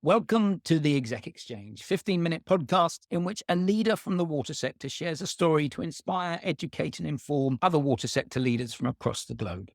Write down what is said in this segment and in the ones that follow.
Welcome to the Exec Exchange, 15-minute podcast in which a leader from the water sector shares a story to inspire, educate, and inform other water sector leaders from across the globe.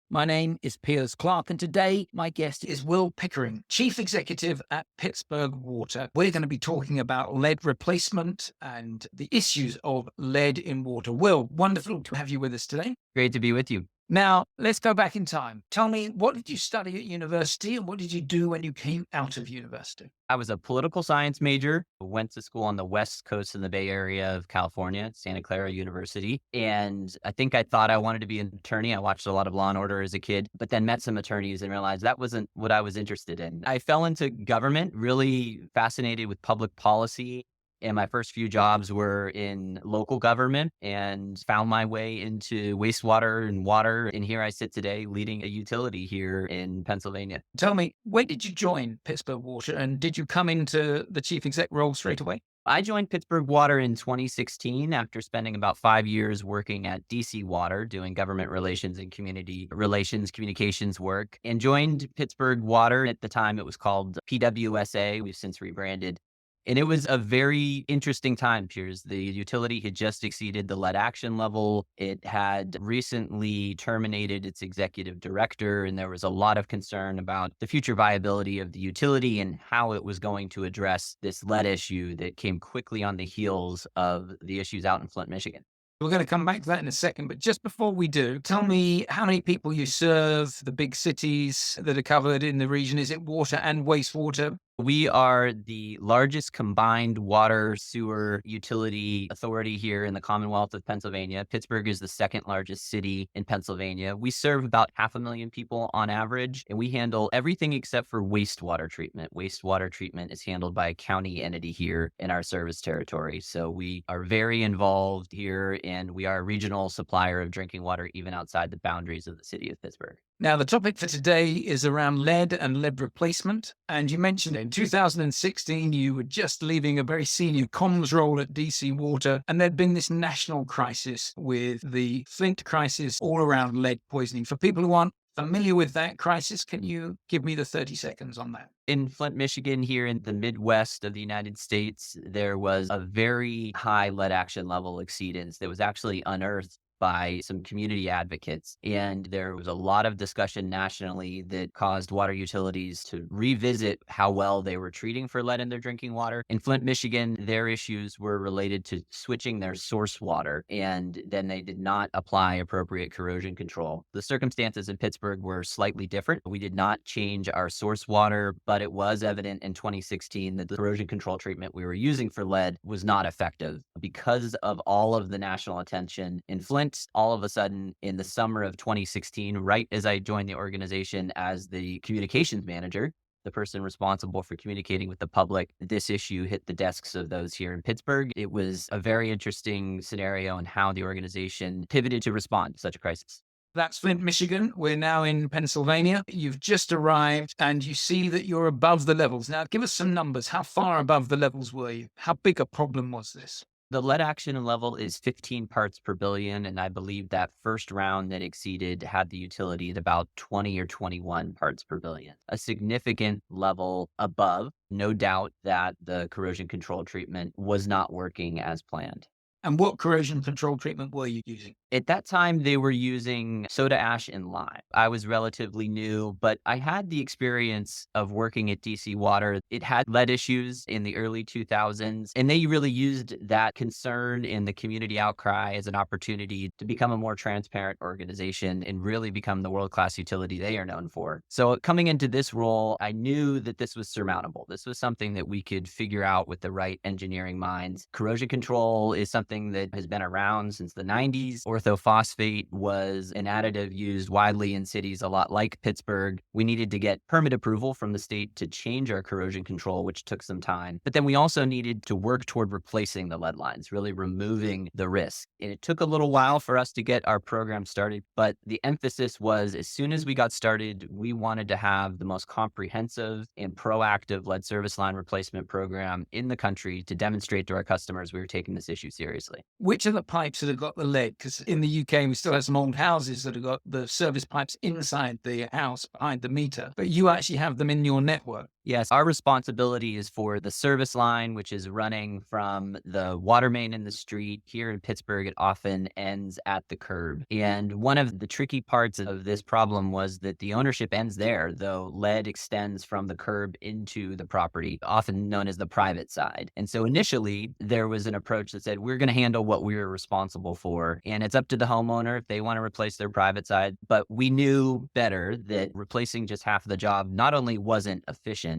My name is Piers Clark, and today my guest is Will Pickering, Chief Executive at Pittsburgh Water. We're going to be talking about lead replacement and the issues of lead in water. Will, wonderful to have you with us today. Great to be with you. Now, let's go back in time. Tell me, what did you study at university and what did you do when you came out of university? I was a political science major, went to school on the West Coast in the Bay Area of California, Santa Clara University. And I think I thought I wanted to be an attorney. I watched a lot of Law and Order as a kid, but then met some attorneys and realized that wasn't what I was interested in. I fell into government, really fascinated with public policy. And my first few jobs were in local government and found my way into wastewater and water. And here I sit today leading a utility here in Pennsylvania. Tell me, when did you join Pittsburgh Water and did you come into the chief exec role straight away? I joined Pittsburgh Water in 2016 after spending about 5 years working at DC Water, doing government relations and community relations communications work, and joined Pittsburgh Water. At the time, it was called PWSA. We've since rebranded. And it was a very interesting time, Piers. The utility had just exceeded the lead action level. It had recently terminated its executive director, and there was a lot of concern about the future viability of the utility and how it was going to address this lead issue that came quickly on the heels of the issues out in Flint, Michigan. We're going to come back to that in a second, but just before we do, tell me how many people you serve, the big cities that are covered in the region. Is it water and wastewater? We are the largest combined water sewer utility authority here in the Commonwealth of Pennsylvania. Pittsburgh is the second largest city in Pennsylvania. We serve about 500,000 people on average, and we handle everything except for wastewater treatment. Wastewater treatment is handled by a county entity here in our service territory. So we are very involved here, and we are a regional supplier of drinking water even outside the boundaries of the city of Pittsburgh. Now, the topic for today is around lead and lead replacement. And you mentioned in 2016, you were just leaving a very senior comms role at DC Water. And there'd been this national crisis with the Flint crisis all around lead poisoning. For people who aren't familiar with that crisis, can you give me the 30 seconds on that? In Flint, Michigan, here in the Midwest of the United States, there was a very high lead action level exceedance that was actually unearthed by some community advocates. And there was a lot of discussion nationally that caused water utilities to revisit how well they were treating for lead in their drinking water. In Flint, Michigan, their issues were related to switching their source water, and then they did not apply appropriate corrosion control. The circumstances in Pittsburgh were slightly different. We did not change our source water, but it was evident in 2016 that the corrosion control treatment we were using for lead was not effective. Because of all of the national attention in Flint, all of a sudden in the summer of 2016, right as I joined the organization as the communications manager, the person responsible for communicating with the public, this issue hit the desks of those here in Pittsburgh. It was a very interesting scenario in how the organization pivoted to respond to such a crisis. That's Flint, Michigan. We're now in Pennsylvania. You've just arrived and you see that you're above the levels. Now, give us some numbers. How far above the levels were you? How big a problem was this? The lead action level is 15 parts per billion, and I believe that first round that exceeded had the utility at about 20 or 21 parts per billion. A significant level above, no doubt that the corrosion control treatment was not working as planned. And what corrosion control treatment were you using? At that time, they were using soda ash and lime. I was relatively new, but I had the experience of working at DC Water. It had lead issues in the early 2000s, and they really used that concern in the community outcry as an opportunity to become a more transparent organization and really become the world-class utility they are known for. So coming into this role, I knew that this was surmountable. This was something that we could figure out with the right engineering minds. Corrosion control is something that has been around since the 90s. Orthophosphate was an additive used widely in cities a lot like Pittsburgh. We needed to get permit approval from the state to change our corrosion control, which took some time. But then we also needed to work toward replacing the lead lines, really removing the risk. And it took a little while for us to get our program started, but the emphasis was as soon as we got started, we wanted to have the most comprehensive and proactive lead service line replacement program in the country to demonstrate to our customers we were taking this issue seriously. seriously. Which are the pipes that have got the lead? Because in the UK, we still have some old houses that have got the service pipes inside the house behind the meter, but you actually have them in your network. Yes, our responsibility is for the service line, which is running from the water main in the street. Here in Pittsburgh, it often ends at the curb. And one of the tricky parts of this problem was that the ownership ends there, though lead extends from the curb into the property, often known as the private side. And so initially, there was an approach that said, we're going to handle what we're responsible for. And it's up to the homeowner if they want to replace their private side. But we knew better that replacing just half of the job not only wasn't efficient,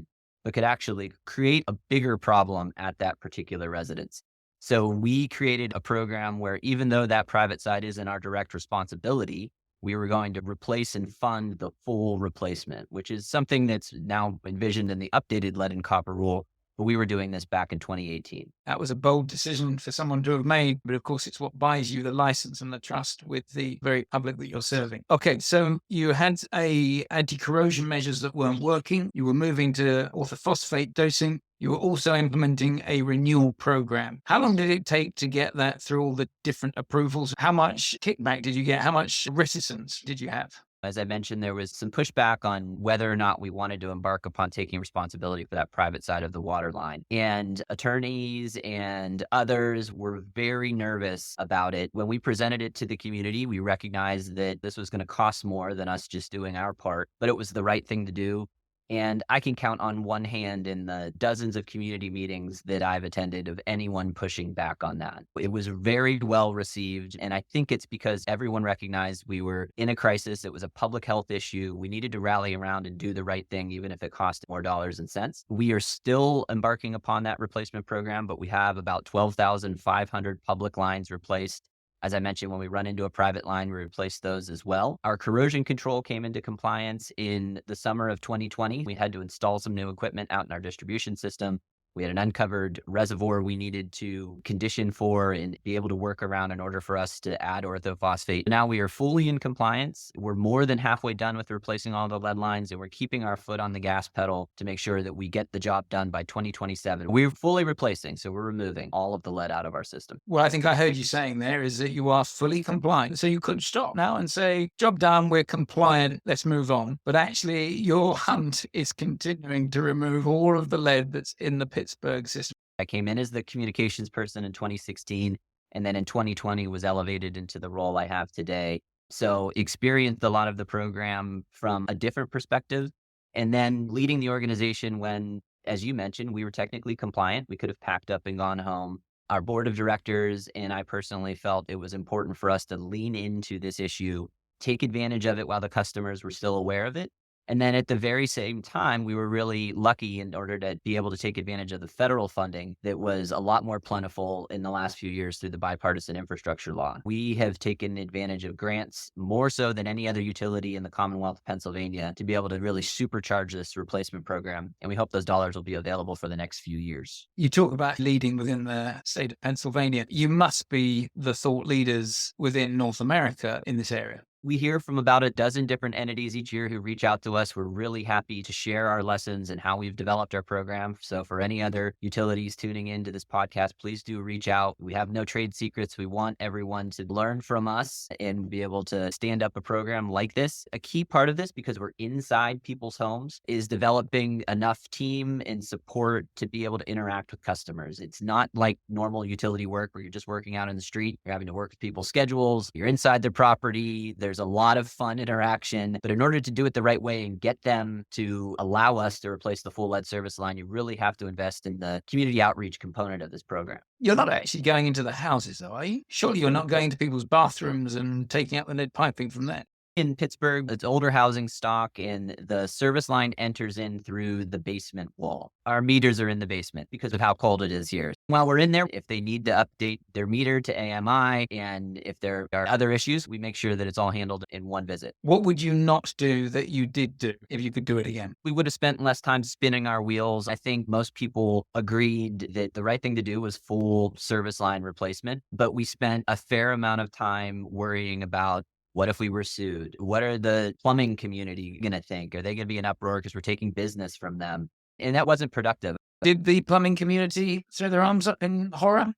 but could actually create a bigger problem at that particular residence. So we created a program where even though that private side isn't our direct responsibility, we were going to replace and fund the full replacement, which is something that's now envisioned in the updated lead and copper rule. But we were doing this back in 2018. That was a bold decision for someone to have made, but of course it's what buys you the license and the trust with the very public that you're serving. Okay, so you had anti-corrosion measures that weren't working. You were moving to orthophosphate dosing. You were also implementing a renewal program. How long did it take to get that through all the different approvals? How much kickback did you get? How much reticence did you have? As I mentioned, there was some pushback on whether or not we wanted to embark upon taking responsibility for that private side of the water line. And attorneys and others were very nervous about it. When we presented it to the community, we recognized that this was going to cost more than us just doing our part, but it was the right thing to do. And I can count on one hand in the dozens of community meetings that I've attended of anyone pushing back on that. It was very well received. And I think it's because everyone recognized we were in a crisis. It was a public health issue. We needed to rally around and do the right thing, even if it cost more dollars and cents. We are still embarking upon that replacement program, but we have about 12,500 public lines replaced. As I mentioned, when we run into a private line, we replace those as well. Our corrosion control came into compliance in the summer of 2020. We had to install some new equipment out in our distribution system. We had an uncovered reservoir we needed to condition for and be able to work around in order for us to add orthophosphate. Now we are fully in compliance. We're more than halfway done with replacing all the lead lines, and we're keeping our foot on the gas pedal to make sure that we get the job done by 2027. We're fully replacing, so we're removing all of the lead out of our system. What I think I heard you saying there is that you are fully compliant. So you could stop now and say, job done, we're compliant, let's move on. But actually, your hunt is continuing to remove all of the lead that's in the Pittsburgh system. I came in as the communications person in 2016, and then in 2020 was elevated into the role I have today. So experienced a lot of the program from a different perspective, and then leading the organization when, as you mentioned, we were technically compliant. We could have packed up and gone home. Our board of directors and I personally felt it was important for us to lean into this issue, take advantage of it while the customers were still aware of it. And then at the very same time, we were really lucky in order to be able to take advantage of the federal funding that was a lot more plentiful in the last few years through the bipartisan infrastructure law. We have taken advantage of grants more so than any other utility in the Commonwealth of Pennsylvania to be able to really supercharge this replacement program. And we hope those dollars will be available for the next few years. You talk about leading within the state of Pennsylvania. You must be the thought leaders within North America in this area. We hear from about a dozen different entities each year who reach out to us. We're really happy to share our lessons and how we've developed our program. So for any other utilities tuning into this podcast, please do reach out. We have no trade secrets. We want everyone to learn from us and be able to stand up a program like this. A key part of this, because we're inside people's homes, is developing enough team and support to be able to interact with customers. It's not like normal utility work where you're just working out in the street. You're having to work with people's schedules. You're inside their property. There's a lot of fun interaction, but in order to do it the right way and get them to allow us to replace the full lead service line, you really have to invest in the community outreach component of this program. You're not actually going into the houses, though, are you? Surely you're not going to people's bathrooms and taking out the lead piping from there. In Pittsburgh, it's older housing stock, and the service line enters in through the basement wall. Our meters are in the basement because of how cold it is here. While we're in there, if they need to update their meter to AMI, and if there are other issues, we make sure that it's all handled in one visit. What would you not do that you did do if you could do it again? We would have spent less time spinning our wheels. I think most people agreed that the right thing to do was full service line replacement, but we spent a fair amount of time worrying about, what if we were sued? What are the plumbing community going to think? Are they going to be in uproar because we're taking business from them? And that wasn't productive. Did the plumbing community throw their arms up in horror?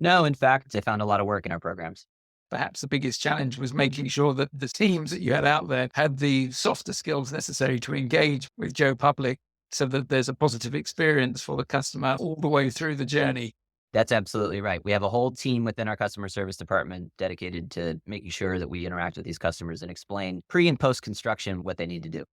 No, in fact, I found a lot of work in our programs. Perhaps the biggest challenge was making sure that the teams that you had out there had the softer skills necessary to engage with Joe Public so that there's a positive experience for the customer all the way through the journey. That's absolutely right. We have a whole team within our customer service department dedicated to making sure that we interact with these customers and explain pre and post construction what they need to do.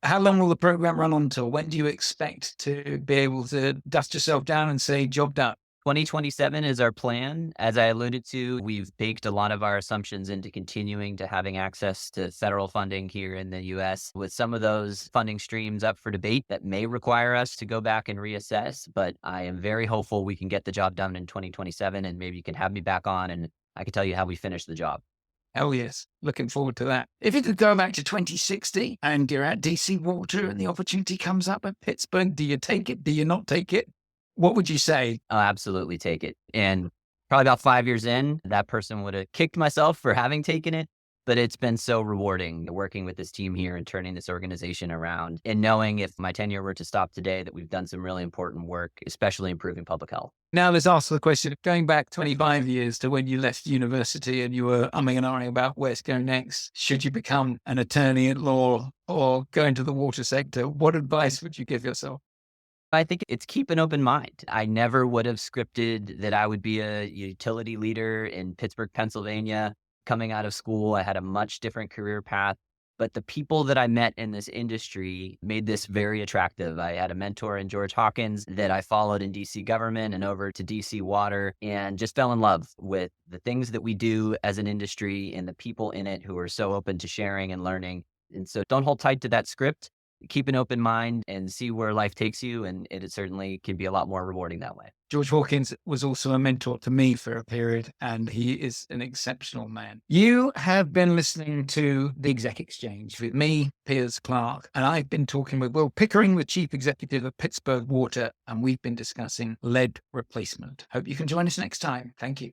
How long will the program run on till? When do you expect to be able to dust yourself down and say, job done? 2027 is our plan. As I alluded to, we've baked a lot of our assumptions into continuing to having access to federal funding here in the US. With some of those funding streams up for debate, that may require us to go back and reassess, but I am very hopeful we can get the job done in 2027, and maybe you can have me back on and I can tell you how we finished the job. Hell yes. Looking forward to that. If you could go back to 2060 and you're at DC Water and the opportunity comes up at Pittsburgh, do you take it? Do you not take it? What would you say? I'll absolutely take it. And probably about 5 years in, that person would have kicked myself for having taken it. But it's been so rewarding working with this team here and turning this organization around and knowing if my tenure were to stop today, that we've done some really important work, especially improving public health. Now let's ask the question of going back 25 years to when you left university and you were umming and ahhing about where to go next. Should you become an attorney at law or go into the water sector? What advice would you give yourself? I think it's keep an open mind. I never would have scripted that I would be a utility leader in Pittsburgh, Pennsylvania. Coming out of school, I had a much different career path, but the people that I met in this industry made this very attractive. I had a mentor in George Hawkins that I followed in DC government and over to DC Water, and just fell in love with the things that we do as an industry and the people in it who are so open to sharing and learning. And so don't hold tight to that script. Keep an open mind and see where life takes you. And it certainly can be a lot more rewarding that way. George Hawkins was also a mentor to me for a period, and he is an exceptional man. You have been listening to the Exec Exchange with me, Piers Clark, and I've been talking with Will Pickering, the Chief Executive of Pittsburgh Water, and we've been discussing lead replacement. Hope you can join us next time. Thank you.